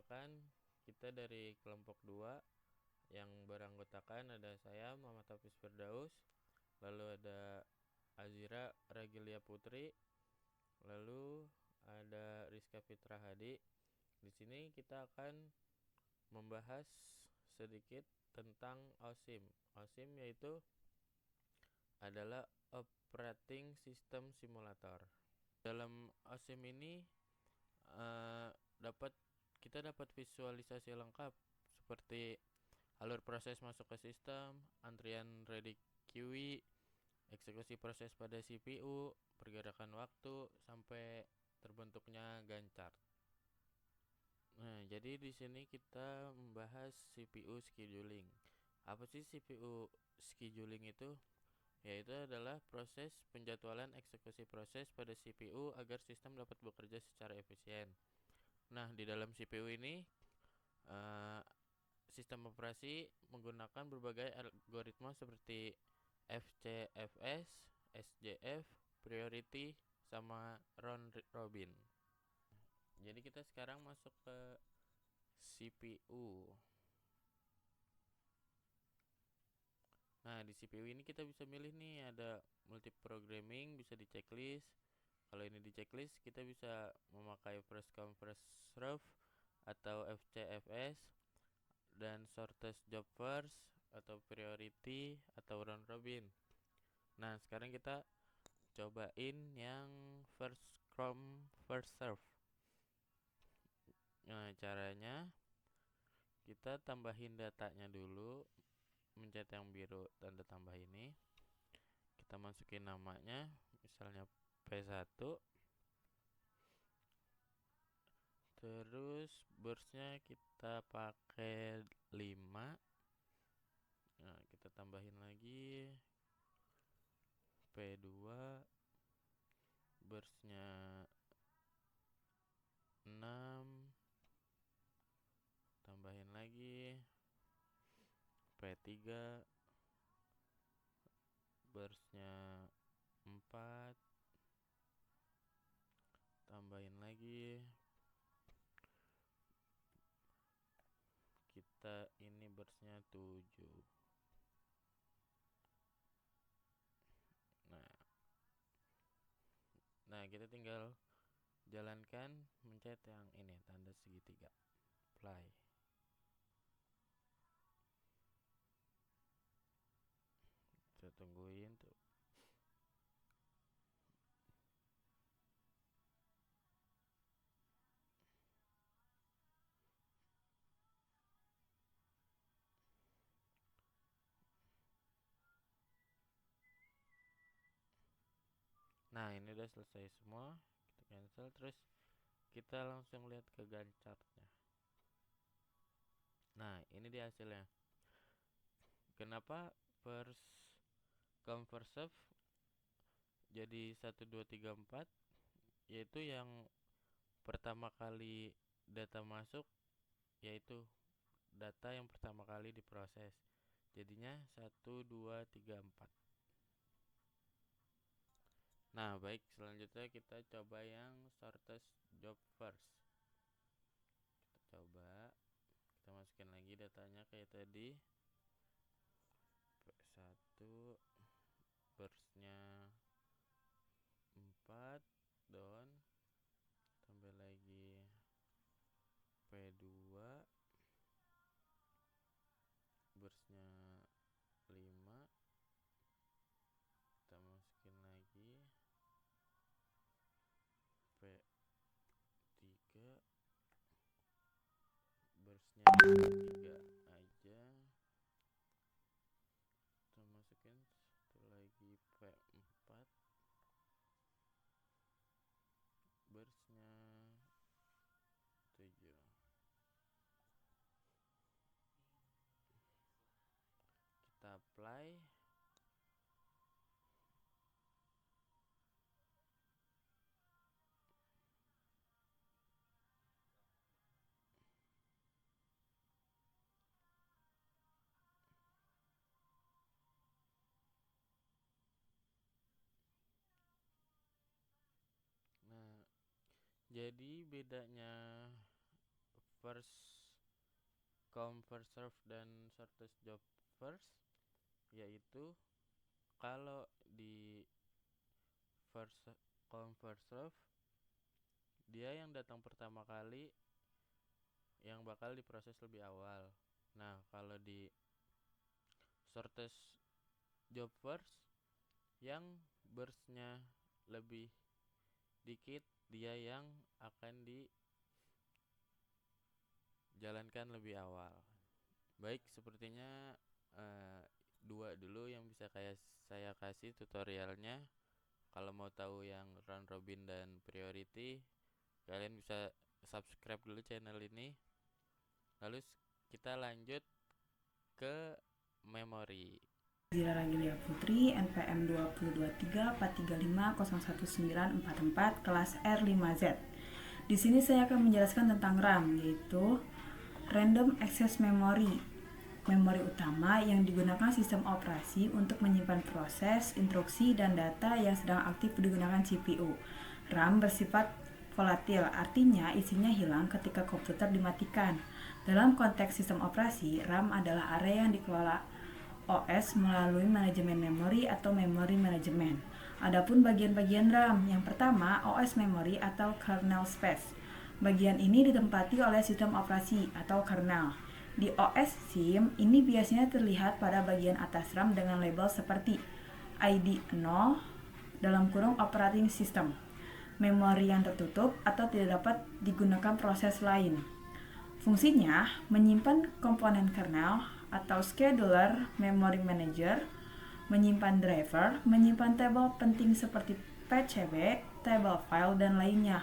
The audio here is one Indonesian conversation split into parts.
perkenalkan, kita dari kelompok 2 yang beranggotakan ada saya Muhammad Hafiz Firdaus, lalu ada Azira Ragilia Putri, lalu ada Rizka Fitra Hadi. Di sini kita akan membahas sedikit tentang OSIM. OSIM yaitu adalah Operating System Simulator. Dalam OSIM ini kita dapat visualisasi lengkap seperti alur proses masuk ke sistem, antrian ready queue, eksekusi proses pada CPU, pergerakan waktu sampai terbentuknya Gantt chart. Nah, jadi di sini kita membahas CPU scheduling. Apa sih CPU scheduling itu? Yaitu adalah proses penjadwalan eksekusi proses pada CPU agar sistem dapat bekerja secara efisien. Nah, di dalam CPU ini sistem operasi menggunakan berbagai algoritma seperti FCFS, SJF, priority, sama round robin. Jadi kita sekarang masuk ke CPU. Nah, di CPU ini kita bisa milih nih, ada multiprogramming, bisa di checklist. Kalau ini di checklist, kita bisa memakai first come first serve atau FCFS, dan shortest job first atau priority atau round robin. Nah, sekarang kita cobain yang first come first serve. Nah, caranya kita tambahin datanya dulu, mencet yang biru tanda tambah ini. Kita masukin namanya, misalnya P1. Terus burstnya kita pakai 5. Nah, kita tambahin lagi P2, burstnya 6, tambahin lagi P3, burstnya 4, tambahin lagi kita ini burstnya 7. Nah, kita tinggal jalankan, mencet yang ini tanda segitiga, play. Kita tungguin tuh. Nah, ini udah selesai semua. Kita cancel, terus kita langsung lihat ke Gantt chartnya. Nah, ini dia hasilnya. Kenapa first come first serve jadi 1, 2, 3, 4? Yaitu yang pertama kali data masuk, yaitu data yang pertama kali diproses. Jadinya 1, 2, 3, 4. Nah, baik, selanjutnya kita coba yang shortest job first. Kita coba, kita masukin lagi datanya kayak tadi. P1, burstnya 4, down, tambah lagi P2, burstnya 5, kita masukin lagi P3, burstnya 3 aja, kita masukin satu lagi P4, burstnya 7. Kita apply. Nah, jadi bedanya first come first serve dan shortest job first, yaitu kalau di first come first serve dia yang datang pertama kali yang bakal diproses lebih awal. Nah, kalau di shortest job first yang burstnya lebih dikit, dia yang akan dijalankan lebih awal. Baik, sepertinya dua dulu yang bisa saya kasih tutorialnya. Kalau mau tahu yang round robin dan priority, kalian bisa subscribe dulu channel ini. Lalu kita lanjut ke memori. Zira Ragilia Putri, NPM 202343501944, kelas R5Z. Di sini saya akan menjelaskan tentang RAM, yaitu Random Access Memory, memori utama yang digunakan sistem operasi untuk menyimpan proses, instruksi, dan data yang sedang aktif digunakan CPU. RAM bersifat volatil, artinya isinya hilang ketika komputer dimatikan. Dalam konteks sistem operasi, RAM adalah area yang dikelola OS melalui manajemen memori atau memory management. Adapun bagian-bagian RAM, yang pertama OS memory atau kernel space. Bagian ini ditempati oleh sistem operasi atau kernel. Di OS SIM, ini biasanya terlihat pada bagian atas RAM dengan label seperti ID 0 dalam kurung operating system, memori yang tertutup atau tidak dapat digunakan proses lain. Fungsinya menyimpan komponen kernel atau scheduler, memory manager, menyimpan driver, menyimpan tabel penting seperti PCB, table file, dan lainnya.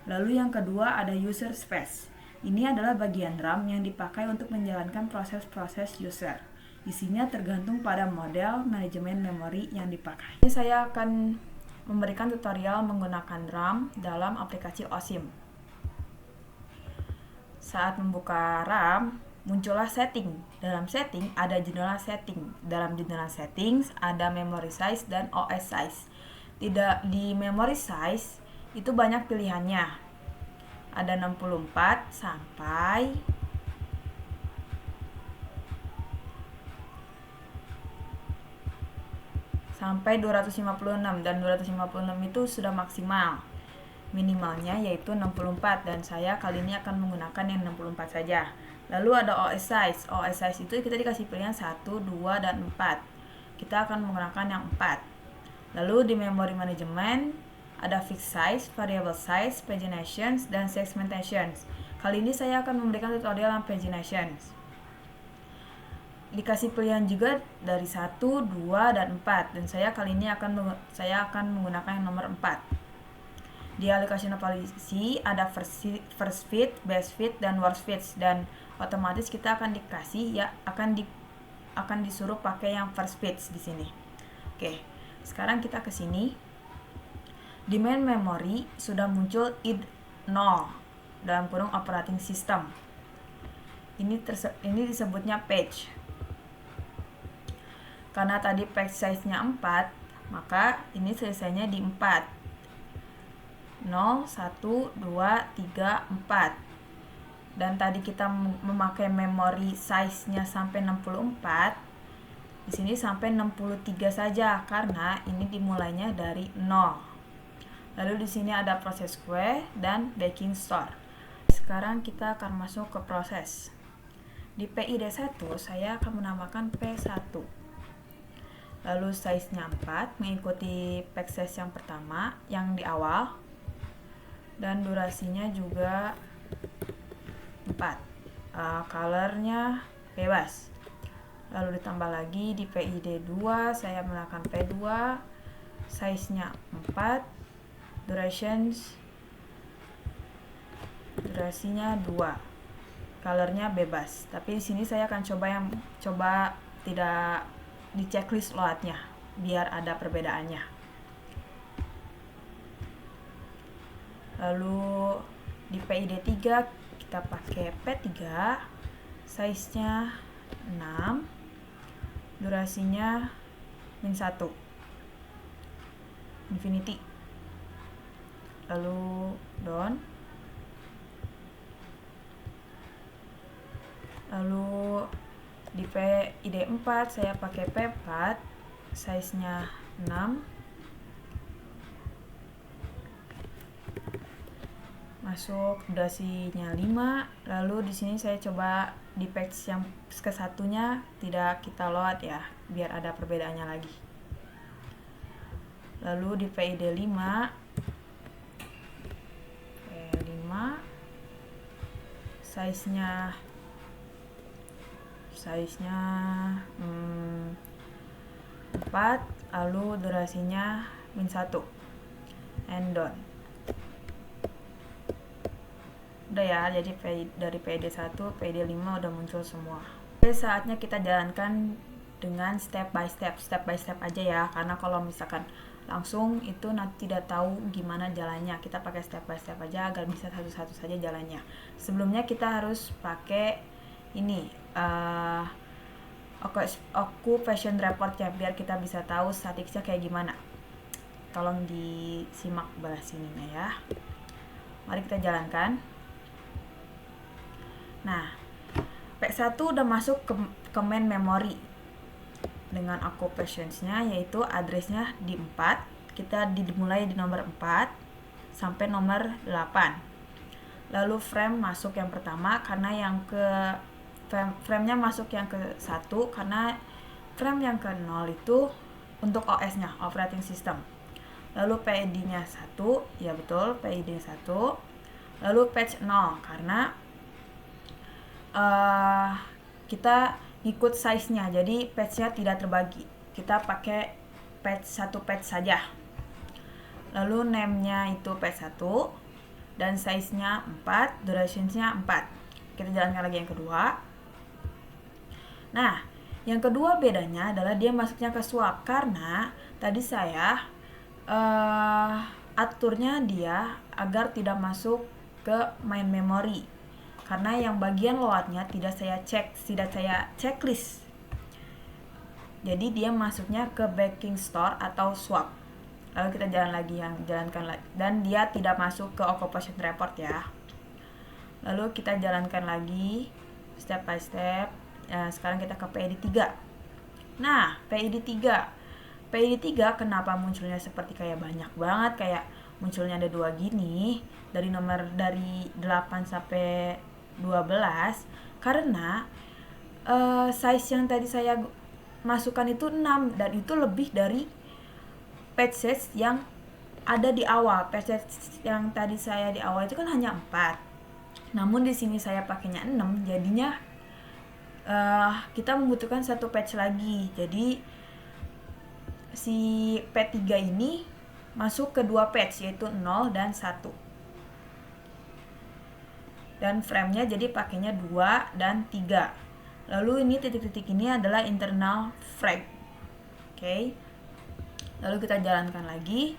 Lalu yang kedua ada user space. Ini adalah bagian RAM yang dipakai untuk menjalankan proses-proses user. Isinya tergantung pada model manajemen memori yang dipakai. Ini saya akan memberikan tutorial menggunakan RAM dalam aplikasi OSIM. Saat membuka RAM, muncullah setting. Dalam setting ada jendela setting. Dalam jendela settings ada memory size dan OS size. Tidak di memory size itu banyak pilihannya. Ada 64 sampai 256, dan 256 itu sudah maksimal. Minimalnya yaitu 64, dan saya kali ini akan menggunakan yang 64 saja. Lalu ada OS size. OS size itu kita dikasih pilihan 1, 2, dan 4. Kita akan menggunakan yang 4. Lalu di memory management ada fixed size, variable size, paginations, dan segmentations. Kali ini saya akan memberikan tutorial yang paginations. Dikasih pilihan juga dari 1, 2, dan 4, dan saya kali ini akan menggunakan yang nomor 4. Di allocation policy ada first fit, best fit, dan worst fit, dan otomatis kita akan dikasih akan disuruh pakai yang first fit di sini. Oke, sekarang kita ke sini. Di main memory sudah muncul id 0 dalam kurung operating system. Ini disebutnya page. Karena tadi page size-nya 4, maka ini selesainya di 4. 0, 1, 2, 3, 4. Dan tadi kita memakai memory size-nya sampai 64. Di sini sampai 63 saja karena ini dimulainya dari 0. Lalu di sini ada proses kue dan baking store. Sekarang kita akan masuk ke proses. Di PID 1 saya akan menambahkan P1. Lalu size-nya 4 mengikuti pack size yang pertama yang di awal. Dan durasinya juga 4. Colornya bebas. Lalu ditambah lagi di PID 2 saya menggunakan P2, size-nya 4, durasinya 2, colornya bebas. Tapi di sini saya akan coba tidak di checklist loadnya biar ada perbedaannya. Lalu di PID 3 kita pakai P3, size-nya 6, durasinya -1, infinity. Lalu down. Lalu di PID 4 saya pakai P4, size-nya 6. Masuk durasinya 5. Lalu di sini saya coba di patch yang ke satunya tidak kita load ya, biar ada perbedaannya lagi. Lalu di PID 5 size-nya 4, lalu durasinya -1, and done. Udah ya, jadi dari PID 1, PID 5 udah muncul semua. Oke, saatnya kita jalankan dengan step by step aja ya, karena kalau misalkan langsung itu nanti tidak tahu gimana jalannya. Kita pakai step by step aja agar bisa satu-satu saja jalannya. Sebelumnya kita harus pakai ini occupation report ya, biar kita bisa tahu statistiknya kayak gimana. Tolong disimak belah sininya ya. Mari kita jalankan. Nah, P1 udah masuk ke main memory dengan occupationsnya, yaitu addressnya di 4. Kita dimulai di nomor 4 sampai nomor 8. Lalu frame masuk yang pertama karena yang ke frame-nya masuk yang ke 1 karena frame yang ke 0 itu untuk OS-nya, operating system. Lalu PID-nya 1, ya betul, PID 1. Lalu patch 0 karena kita ikut size-nya, jadi patch-nya tidak terbagi. Kita pakai satu patch saja. Lalu name-nya itu patch 1 dan size-nya 4, duration-nya 4. Kita jalankan lagi yang kedua. Nah, yang kedua bedanya adalah dia masuknya ke swap, karena tadi saya aturnya dia agar tidak masuk ke main memory, karena yang bagian load-nya tidak saya checklist. Jadi dia masuknya ke backing store atau swap. Lalu kita jalankan lagi, dan dia tidak masuk ke occupation report ya. Lalu kita jalankan lagi step by step. Sekarang kita ke PID 3. Nah, PID 3 kenapa munculnya seperti kayak banyak banget, kayak munculnya ada 2 gini dari 8 sampai 12, karena size yang tadi saya masukkan itu 6, dan itu lebih dari patches yang ada di awal. Patches yang tadi saya di awal itu kan hanya 4, namun di sini saya pakainya 6, jadinya kita membutuhkan satu patch lagi. Jadi si P3 ini masuk ke 2 patch, yaitu 0 dan 1. Dan frame-nya jadi pakainya 2 dan 3. Lalu ini titik-titik ini adalah internal frame. Oke. Lalu kita jalankan lagi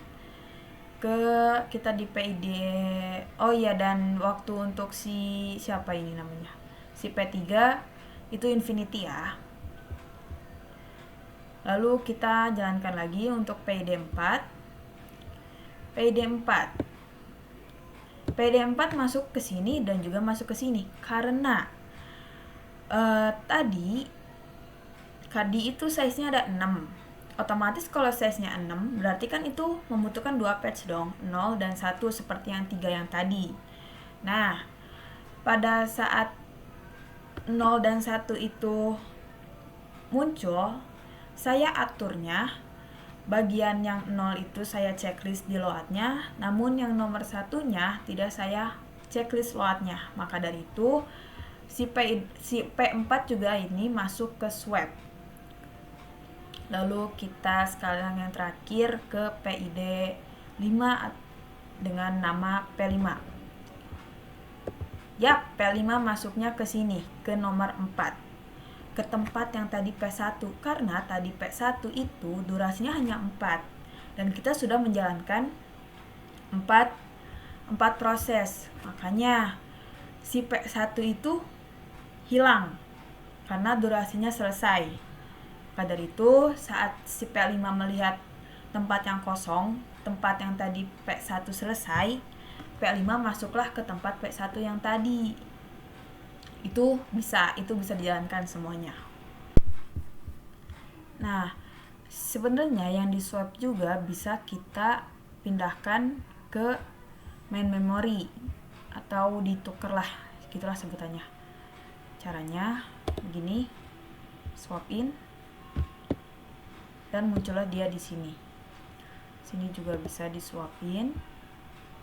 kita di PID. Oh iya, dan waktu untuk siapa ini namanya? Si P3 itu infinity ya. Lalu kita jalankan lagi untuk PID 4. PID 4 masuk ke sini dan juga masuk ke sini karena tadi itu size-nya ada 6. Otomatis kalau size-nya 6 berarti kan itu membutuhkan 2 patch dong, 0 dan 1 seperti yang 3 yang tadi. Nah, pada saat 0 dan 1 itu muncul, saya aturnya bagian yang 0 itu saya checklist di load-nya, namun yang nomor 1-nya tidak saya checklist load-nya. Maka dari itu si P4 juga ini masuk ke swap. Lalu kita sekarang yang terakhir ke PID 5 dengan nama P5. Yap, P5 masuknya ke sini, ke nomor 4, ke tempat yang tadi P1, karena tadi P1 itu durasinya hanya 4 dan kita sudah menjalankan 4 proses. Makanya si P1 itu hilang karena durasinya selesai. Maka dari itu saat si P5 melihat tempat yang kosong, tempat yang tadi P1 selesai, P5 masuklah ke tempat P1 yang tadi. Itu bisa dijalankan semuanya. Nah, sebenarnya yang di swap juga bisa kita pindahkan ke main memory atau ditukar lah, gitulah sebutannya. Caranya begini, swap in dan muncullah dia di sini. Sini juga bisa disuapin,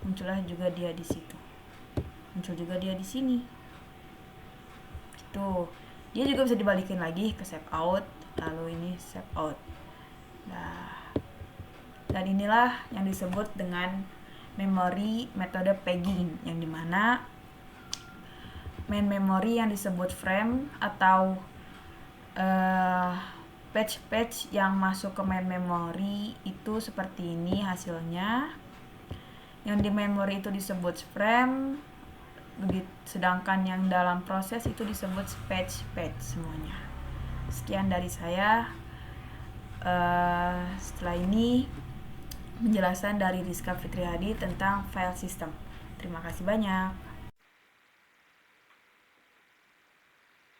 muncullah juga dia di situ. Muncul juga dia di sini. Tuh, dia juga bisa dibalikin lagi ke save out, lalu ini save out. Nah, dan inilah yang disebut dengan memori metode pegging, yang dimana main memory yang disebut frame atau patch yang masuk ke main memory itu seperti ini hasilnya. Yang di memory itu disebut frame, sedangkan yang dalam proses itu disebut patch semuanya. Sekian dari saya. Setelah ini penjelasan dari Rizka Fitrihadi tentang file system. Terima kasih banyak.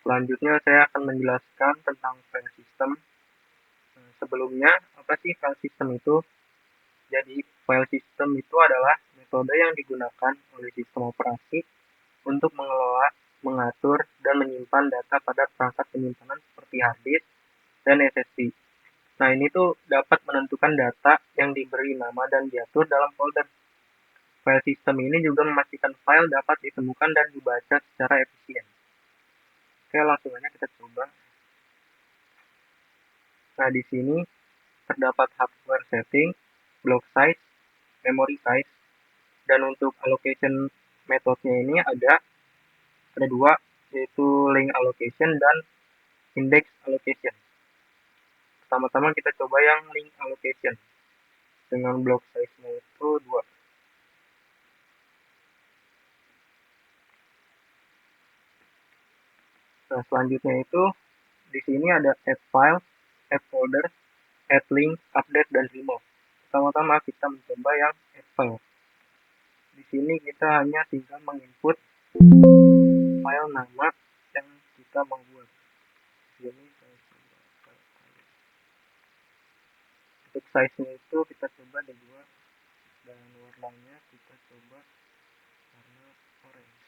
Selanjutnya saya akan menjelaskan tentang file system. Sebelumnya, apa sih file system itu? Jadi, file system itu adalah metode yang digunakan oleh sistem operasi untuk mengelola, mengatur, dan menyimpan data pada perangkat penyimpanan seperti hard disk dan SSD. Nah, ini tuh dapat menentukan data yang diberi nama dan diatur dalam folder. File system ini juga memastikan file dapat ditemukan dan dibaca secara efisien. Oke, langsung aja kita coba. Nah, di sini terdapat hardware setting, block size, memory size, dan untuk allocation metodenya ini ada dua, yaitu link allocation dan index allocation. Pertama-tama kita coba yang link allocation dengan block size-nya itu 2. Nah, selanjutnya itu di sini ada add file, add folder, add link, update, dan remove. Pertama-tama kita mencoba yang add file. Di sini kita hanya tinggal menginput file nama yang kita mau buat. Ini saya coba untuk size-nya itu kita coba ada 2, dan warnanya kita coba warna orange.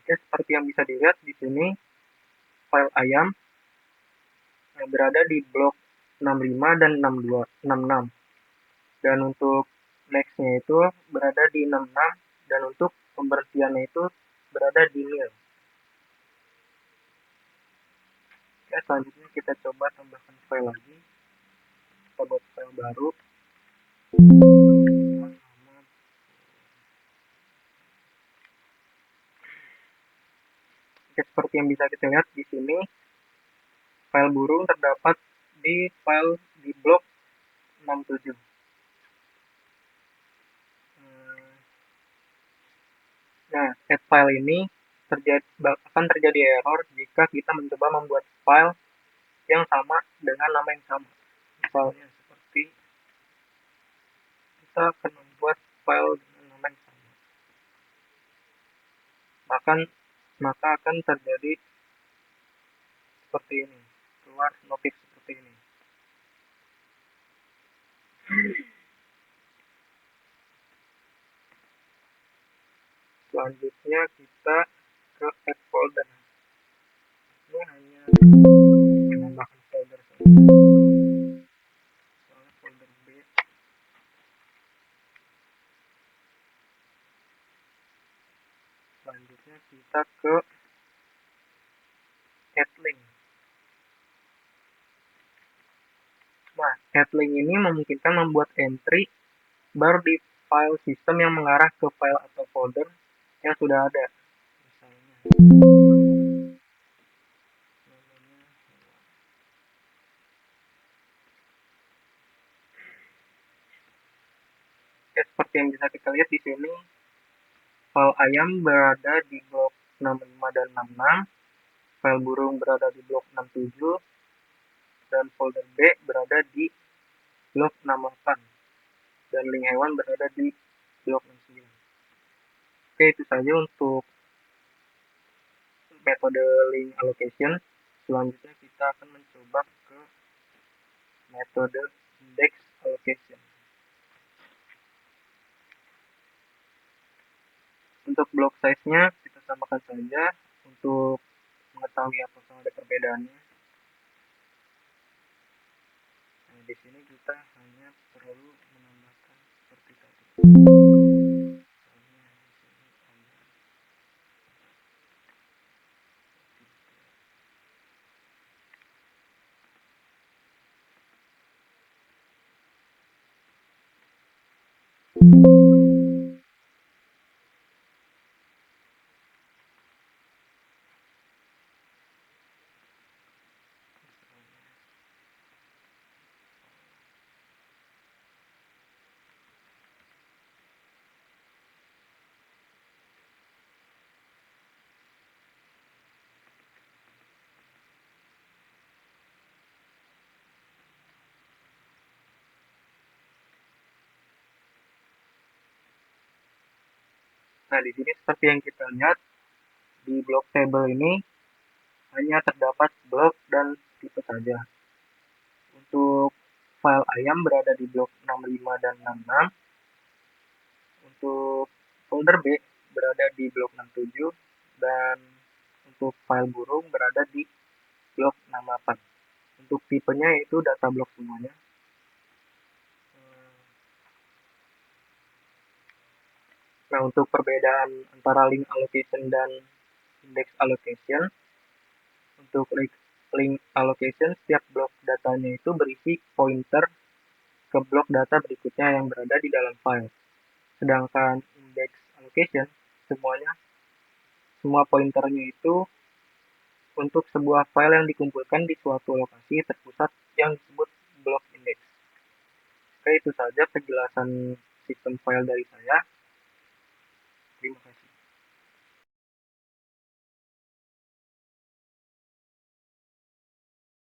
Oke, seperti yang bisa dilihat di sini file ayam yang berada di blok 65 dan 66. Dan untuk next-nya itu berada di 66, dan untuk pemberhentiannya itu berada di nil. Oke, selanjutnya kita coba tambahkan file lagi. Kita buat file baru. Oke, seperti yang bisa kita lihat di sini, file burung terdapat di file di blok 67. Nah, add file ini akan terjadi error jika kita mencoba membuat file yang sama dengan nama yang sama. Misalnya seperti kita akan membuat file dengan nama yang sama, maka akan terjadi seperti ini, keluar notif seperti ini. Selanjutnya kita ke add folder. Ini hanya menambahkan folder saja. Soalnya folder B. Selanjutnya kita ke add link. Nah, add link ini memungkinkan membuat entry baru di file sistem yang mengarah ke file atau folder yang sudah ada. Oke, seperti yang bisa kita lihat di sini, file ayam berada di blok 65 dan 66, file burung berada di blok 67, dan folder B berada di blok 68, dan link hewan berada di blok 69. Oke, itu saja untuk metode link allocation. Selanjutnya kita akan mencoba ke metode index allocation. Untuk block size-nya kita samakan saja untuk mengetahui apakah ada perbedaannya. Nah, di sini kita hanya perlu menambahkan seperti tadi. Nah, di sini seperti yang kita lihat, di block table ini hanya terdapat blok dan tipe saja. Untuk file ayam berada di blok 65 dan 66. Untuk folder B berada di blok 67 dan untuk file burung berada di blok 68. Untuk tipenya itu data blok semuanya. Nah, untuk perbedaan antara link allocation dan index allocation, untuk link allocation setiap blok datanya itu berisi pointer ke blok data berikutnya yang berada di dalam file. Sedangkan index allocation semua pointernya itu untuk sebuah file yang dikumpulkan di suatu lokasi terpusat yang disebut blok index. Oke, itu saja penjelasan sistem file dari saya. Terima kasih.